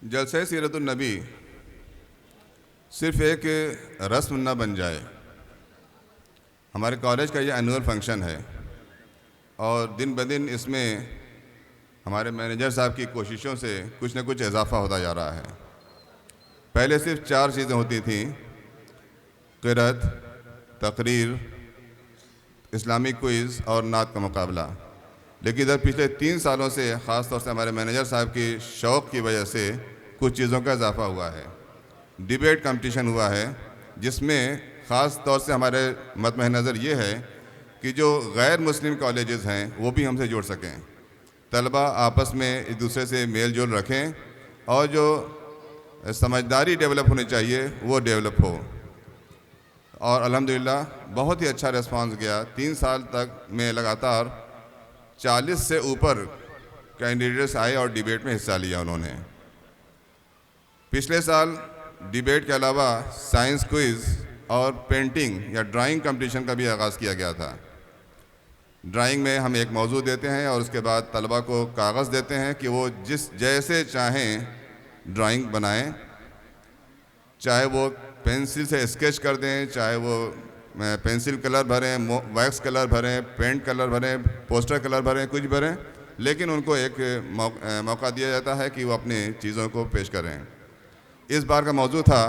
جلسہ سیرت النبی صرف ایک رسم نہ بن جائے. ہمارے کالج کا یہ اینول فنکشن ہے اور دن بدن اس میں ہمارے مینیجر صاحب کی کوششوں سے کچھ نہ کچھ اضافہ ہوتا جا رہا ہے. پہلے صرف 4 چیزیں ہوتی تھیں: قرأت، تقریر، اسلامی کوئز اور نعت کا مقابلہ. لیکن ادھر پچھلے 3 سالوں سے خاص طور سے ہمارے مینیجر صاحب کی شوق کی وجہ سے کچھ چیزوں کا اضافہ ہوا ہے. ڈیبیٹ کمپٹیشن ہوا ہے جس میں خاص طور سے ہمارے مطمع نظر یہ ہے کہ جو غیر مسلم کالجز ہیں وہ بھی ہم سے جڑ سکیں. طلبہ آپس میں ایک دوسرے سے میل جول رکھیں اور جو سمجھداری ڈیولپ ہونی چاہیے وہ ڈیولپ ہو. اور الحمدللہ بہت ہی اچھا ریسپانس گیا. 3 سال تک میں لگاتار 40 سے اوپر کینڈیڈیٹس آئے اور ڈیبیٹ میں حصہ لیا انہوں نے. پچھلے سال ڈیبیٹ کے علاوہ سائنس کوئز اور پینٹنگ یا ڈرائنگ کمپٹیشن کا بھی آغاز کیا گیا تھا. ڈرائنگ میں ہم ایک موضوع دیتے ہیں اور اس کے بعد طلبہ کو کاغذ دیتے ہیں کہ وہ جیسے چاہیں ڈرائنگ بنائیں، چاہے وہ پینسل سے اسکیچ کر دیں، چاہے وہ پینسل کلر بھریں، ویکس کلر بھریں، پینٹ کلر بھریں، پوسٹر کلر بھریں، کچھ بھریں، لیکن ان کو ایک موقع دیا جاتا ہے کہ وہ اپنی چیزوں کو پیش کریں. اس بار کا موضوع تھا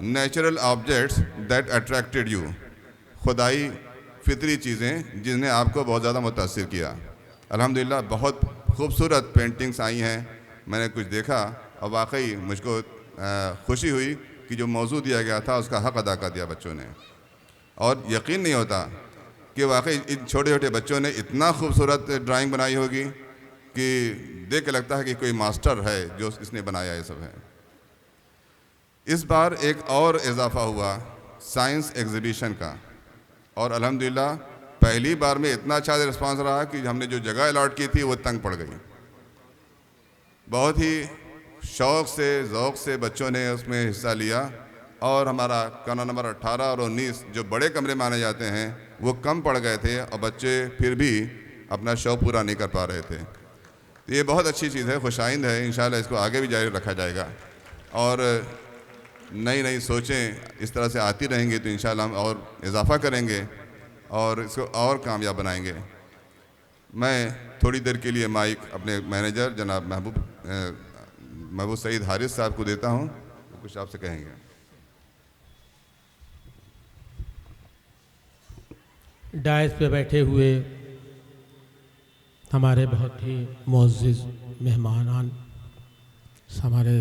natural objects that attracted you, خدائی فطری چیزیں جن نے آپ کو بہت زیادہ متاثر کیا. الحمدللہ بہت خوبصورت پینٹنگس آئی ہیں. میں نے کچھ دیکھا اور واقعی مجھ کو خوشی ہوئی کہ جو موضوع دیا گیا تھا اس کا حق ادا کر دیا بچوں نے. اور یقین نہیں ہوتا کہ واقعی ان چھوٹے چھوٹے بچوں نے اتنا خوبصورت ڈرائنگ بنائی ہوگی کہ دیکھ کے لگتا ہے کہ کوئی ماسٹر ہے جو اس نے بنایا یہ سب ہے. اس بار ایک اور اضافہ ہوا سائنس ایگزیبیشن کا اور الحمدللہ پہلی بار میں اتنا اچھا رسپانس رہا کہ ہم نے جو جگہ الاٹ کی تھی وہ تنگ پڑ گئی. بہت ہی شوق سے ذوق سے بچوں نے اس میں حصہ لیا اور ہمارا کمرہ نمبر 18 اور 19 جو بڑے کمرے مانے جاتے ہیں وہ کم پڑ گئے تھے اور بچے پھر بھی اپنا شوق پورا نہیں کر پا رہے تھے. تو یہ بہت اچھی چیز ہے، خوش آئند ہے. انشاءاللہ اس کو آگے بھی جاری رکھا جائے گا اور نئی سوچیں اس طرح سے آتی رہیں گی تو انشاءاللہ ہم اور اضافہ کریں گے اور اس کو اور کامیاب بنائیں گے. میں تھوڑی دیر کے لیے مائک اپنے مینیجر جناب محبوب سعید حارث صاحب کو دیتا ہوں، وہ کچھ آپ سے کہیں گے. ڈائز پہ بیٹھے ہوئے ہمارے بہت ہی معزز مہمانان، ہمارے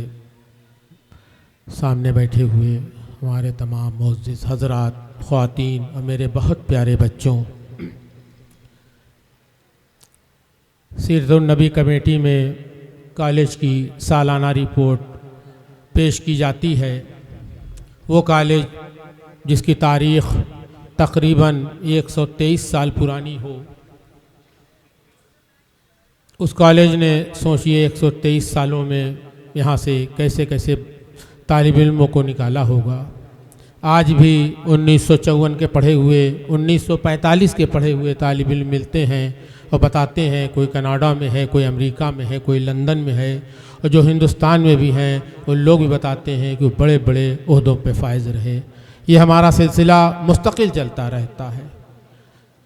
سامنے بیٹھے ہوئے ہمارے تمام معزز حضرات، خواتین اور میرے بہت پیارے بچوں، سیرت النبی کمیٹی میں کالج کی سالانہ رپورٹ پیش کی جاتی ہے. وہ کالج جس کی تاریخ تقریباً 123 سال پرانی ہو، اس کالج نے سوچیے 123 سالوں میں یہاں سے کیسے کیسے طالب علموں کو نکالا ہوگا. آج بھی 1954 کے پڑھے ہوئے، 1945 کے پڑھے ہوئے طالب علم ملتے ہیں اور بتاتے ہیں کوئی کینیڈا میں ہے، کوئی امریکہ میں ہے، کوئی لندن میں ہے، اور جو ہندوستان میں بھی ہیں وہ لوگ بھی بتاتے ہیں کہ وہ بڑے بڑے عہدوں پہ فائز رہے. یہ ہمارا سلسلہ مستقل چلتا رہتا ہے.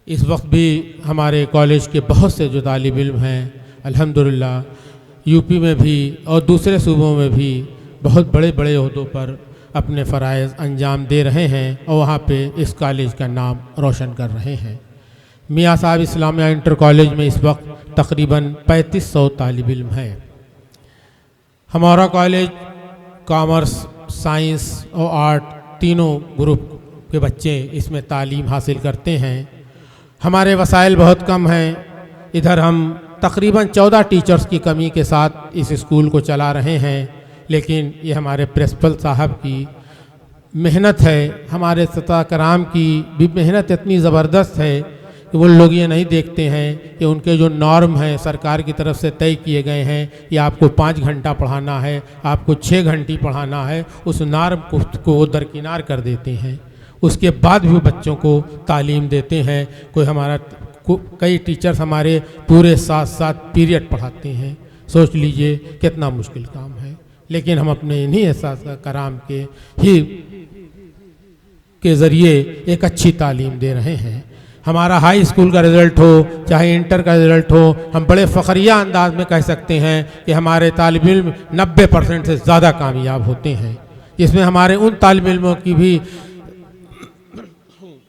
اس وقت بھی ہمارے کالج کے بہت سے جو طالب علم ہیں الحمدللہ یو پی میں بھی اور دوسرے صوبوں میں بھی بہت بڑے بڑے عہدوں پر اپنے فرائض انجام دے رہے ہیں اور وہاں پہ اس کالج کا نام روشن کر رہے ہیں. میاں صاحب اسلامیہ انٹر کالج میں اس وقت تقریباً 3500 طالب علم ہیں. ہمارا کالج کامرس، سائنس اور آرٹ تینوں گروپ کے بچے اس میں تعلیم حاصل کرتے ہیں. ہمارے وسائل بہت کم ہیں. ادھر ہم تقریباً 14 ٹیچرز کی کمی کے ساتھ اس اسکول کو چلا رہے ہیں، لیکن یہ ہمارے پرنسپل صاحب کی محنت ہے. ہمارے اساتذہ کرام کی بھی محنت اتنی زبردست ہے کہ وہ لوگ یہ نہیں دیکھتے ہیں کہ ان کے جو نارم ہیں سرکار کی طرف سے طے کیے گئے ہیں، یہ آپ کو 5 گھنٹہ پڑھانا ہے، آپ کو 6 گھنٹے پڑھانا ہے، اس نارم کو وہ درکنار کر دیتے ہیں. اس کے بعد بھی بچوں کو تعلیم دیتے ہیں. کئی ٹیچرز ہمارے پورے 7 پیریڈ پڑھاتے ہیں. سوچ لیجئے کتنا مشکل کام ہے. لیکن ہم اپنے انہی اساتذہ کرام کے ذریعے ایک اچھی تعلیم دے رہے ہیں۔ ہمارا ہائی اسکول کا رزلٹ ہو چاہے انٹر کا رزلٹ ہو، ہم بڑے فخریہ انداز میں کہہ سکتے ہیں کہ ہمارے طالب علم 90% سے زیادہ کامیاب ہوتے ہیں، جس میں ہمارے ان طالب علموں کی بھی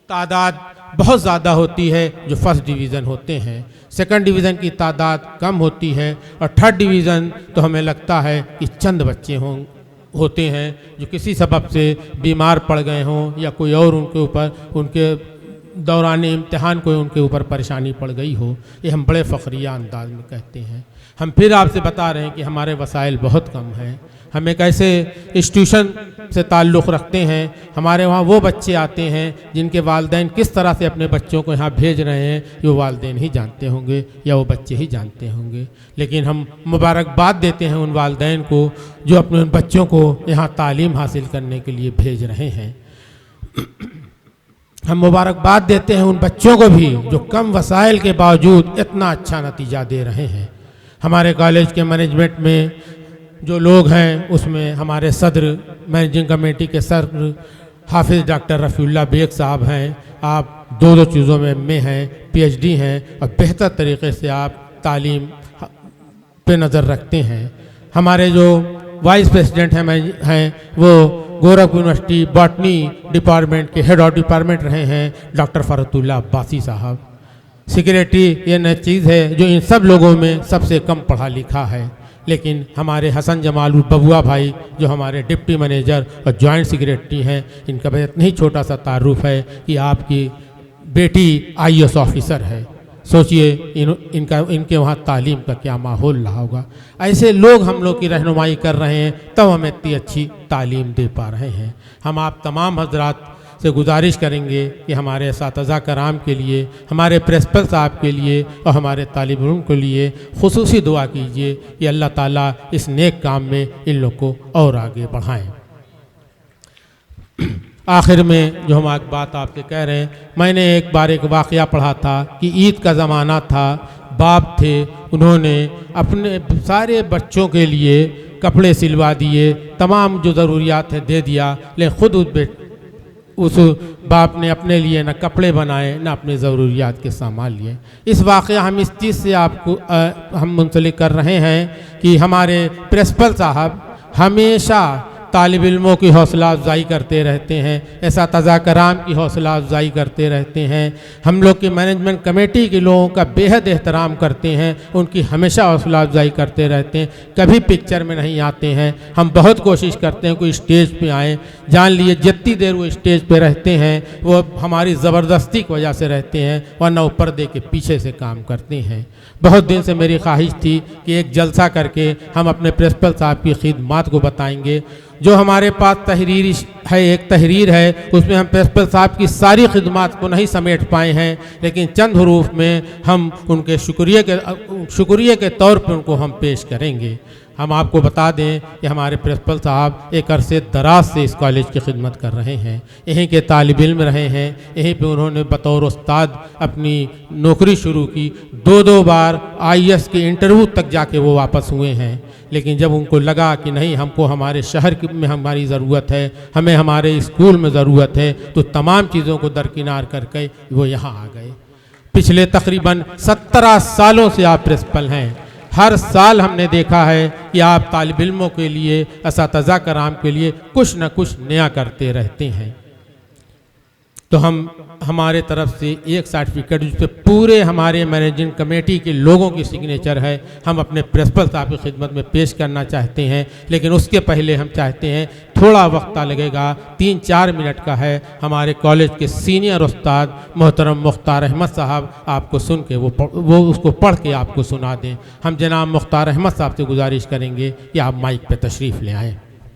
تعداد بہت زیادہ ہوتی ہے جو فرسٹ ڈویژن ہوتے ہیں، سیکنڈ ڈویژن کی تعداد کم ہوتی ہے، اور تھرڈ ڈویژن تو ہمیں لگتا ہے کہ چند بچے ہوتے ہیں جو کسی سبب سے بیمار پڑ گئے ہوں یا کوئی اور ان کے دوران امتحان کوئی ان کے اوپر پریشانی پڑ گئی ہو۔ یہ ہم بڑے فخریہ انداز میں کہتے ہیں۔ ہم پھر آپ سے بتا رہے ہیں کہ ہمارے وسائل بہت کم ہیں، ہم ایک ایسے انسٹیٹیوشن سے تعلق رکھتے ہیں، ہمارے وہاں وہ بچے آتے ہیں جن کے والدین کس طرح سے اپنے بچوں کو یہاں بھیج رہے ہیں یہ والدین ہی جانتے ہوں گے یا وہ بچے ہی جانتے ہوں گے، لیکن ہم مبارکباد دیتے ہیں ان والدین کو جو اپنے ان بچوں کو یہاں تعلیم حاصل کرنے کے لیے بھیج رہے ہیں۔ ہم مبارکباد دیتے ہیں ان بچوں کو بھی جو کم وسائل کے باوجود اتنا اچھا نتیجہ دے رہے ہیں۔ ہمارے کالج کے مینجمنٹ میں جو لوگ ہیں اس میں ہمارے صدر، مینیجنگ کمیٹی کے صدر حافظ ڈاکٹر رفیع اللہ بیگ صاحب ہیں۔ آپ دو چیزوں میں ایم اے ہیں، پی ایچ ڈی ہیں، اور بہتر طریقے سے آپ تعلیم پہ نظر رکھتے ہیں۔ ہمارے جو وائس پریزیڈنٹ ہیں وہ گورکھپور یونیورسٹی باٹنی ڈپارٹمنٹ کے ہیڈ آف ڈپارٹمنٹ رہے ہیں ڈاکٹر فرحت اللہ عباسی صاحب۔ سیکریٹری یہ نئی چیز ہے جو ان سب لوگوں میں سب سے کم پڑھا لکھا ہے، لیکن ہمارے حسن جمال ببوا بھائی جو ہمارے ڈپٹی مینیجر اور جوائنٹ سیکریٹری ہیں، ان کا بھی اتنا ہی چھوٹا سا تعارف ہے کہ آپ کی بیٹی آئی اے ایس آفیسر ہے۔ سوچئے ان کے وہاں تعلیم کا کیا ماحول رہا ہوگا۔ ایسے لوگ ہم لوگ کی رہنمائی کر رہے ہیں تب ہم اتنی اچھی تعلیم دے پا رہے ہیں۔ ہم آپ تمام حضرات سے گزارش کریں گے کہ ہمارے اساتذہ کرام کے لیے، ہمارے پرنسپل صاحب کے لیے اور ہمارے طالب علم کے لیے خصوصی دعا کیجیے کہ اللہ تعالیٰ اس نیک کام میں ان لوگ کو اور آگے بڑھائیں۔ آخر میں جو ہم ایک بات آپ سے کہہ رہے ہیں، میں نے ایک بار ایک واقعہ پڑھا تھا کہ عید کا زمانہ تھا، باپ تھے، انہوں نے اپنے سارے بچوں کے لیے کپڑے سلوا دیے، تمام جو ضروریات ہیں دے دیا، لیکن خود اس باپ نے اپنے لیے نہ کپڑے بنائے نہ اپنے ضروریات کے سامان لیے۔ اس واقعہ ہم اس چیز سے آپ کو ہم منسلک کر رہے ہیں کہ ہمارے پرنسپل صاحب ہمیشہ طالب علموں کی حوصلہ افزائی کرتے رہتے ہیں، اساتذہ کرام کی حوصلہ افزائی کرتے رہتے ہیں، ہم لوگ کی مینجمنٹ کمیٹی کے لوگوں کا بے حد احترام کرتے ہیں، ان کی ہمیشہ حوصلہ افزائی کرتے رہتے ہیں، کبھی پکچر میں نہیں آتے ہیں۔ ہم بہت کوشش کرتے ہیں کوئی اسٹیج پہ آئیں، جان لیے جتنی دیر وہ اسٹیج پہ رہتے ہیں وہ ہماری زبردستی کی وجہ سے رہتے ہیں، ورنہ وہ پردے کے پیچھے سے کام کرتے ہیں۔ بہت دن سے میری خواہش تھی کہ ایک جلسہ کر کے ہم اپنے پرنسپل صاحب کی خدمات کو بتائیں گے۔ جو ہمارے پاس تحریر ہے، ایک تحریر ہے، اس میں ہم پرنسپل صاحب کی ساری خدمات کو نہیں سمیٹ پائے ہیں، لیکن چند حروف میں ہم ان کے شکریہ کے طور پر ان کو ہم پیش کریں گے۔ ہم آپ کو بتا دیں کہ ہمارے پرنسپل صاحب ایک عرصے دراز سے اس کالج کی خدمت کر رہے ہیں، یہیں کے طالب علم رہے ہیں، یہیں پہ انہوں نے بطور استاد اپنی نوکری شروع کی، دو بار آئی ایس کے انٹرویو تک جا کے وہ واپس ہوئے ہیں، لیکن جب ان کو لگا کہ نہیں ہم کو ہمارے شہر میں ہماری ضرورت ہے، ہمیں ہمارے اسکول میں ضرورت ہے، تو تمام چیزوں کو درکنار کر کے وہ یہاں آ گئے۔ پچھلے تقریباً 17 سالوں سے آپ پرنسپل ہیں، ہر سال ہم نے دیکھا ہے کہ آپ طالب علموں کے لیے، اساتذہ کرام کے لیے کچھ نہ کچھ نیا کرتے رہتے ہیں۔ تو ہمارے طرف سے ایک سرٹیفکیٹ جس پہ پورے ہمارے مینیجنگ کمیٹی کے لوگوں کی سگنیچر ہے، ہم اپنے پرنسپل صاحب کی خدمت میں پیش کرنا چاہتے ہیں، لیکن اس کے پہلے ہم چاہتے ہیں تھوڑا وقت لگے گا، 3-4 منٹ کا ہے، ہمارے کالج کے سینئر استاد محترم مختار احمد صاحب آپ کو سن کے وہ اس کو پڑھ کے آپ کو سنا دیں۔ ہم جناب مختار احمد صاحب سے گزارش کریں گے کہ آپ مائک پہ تشریف لے آئیں۔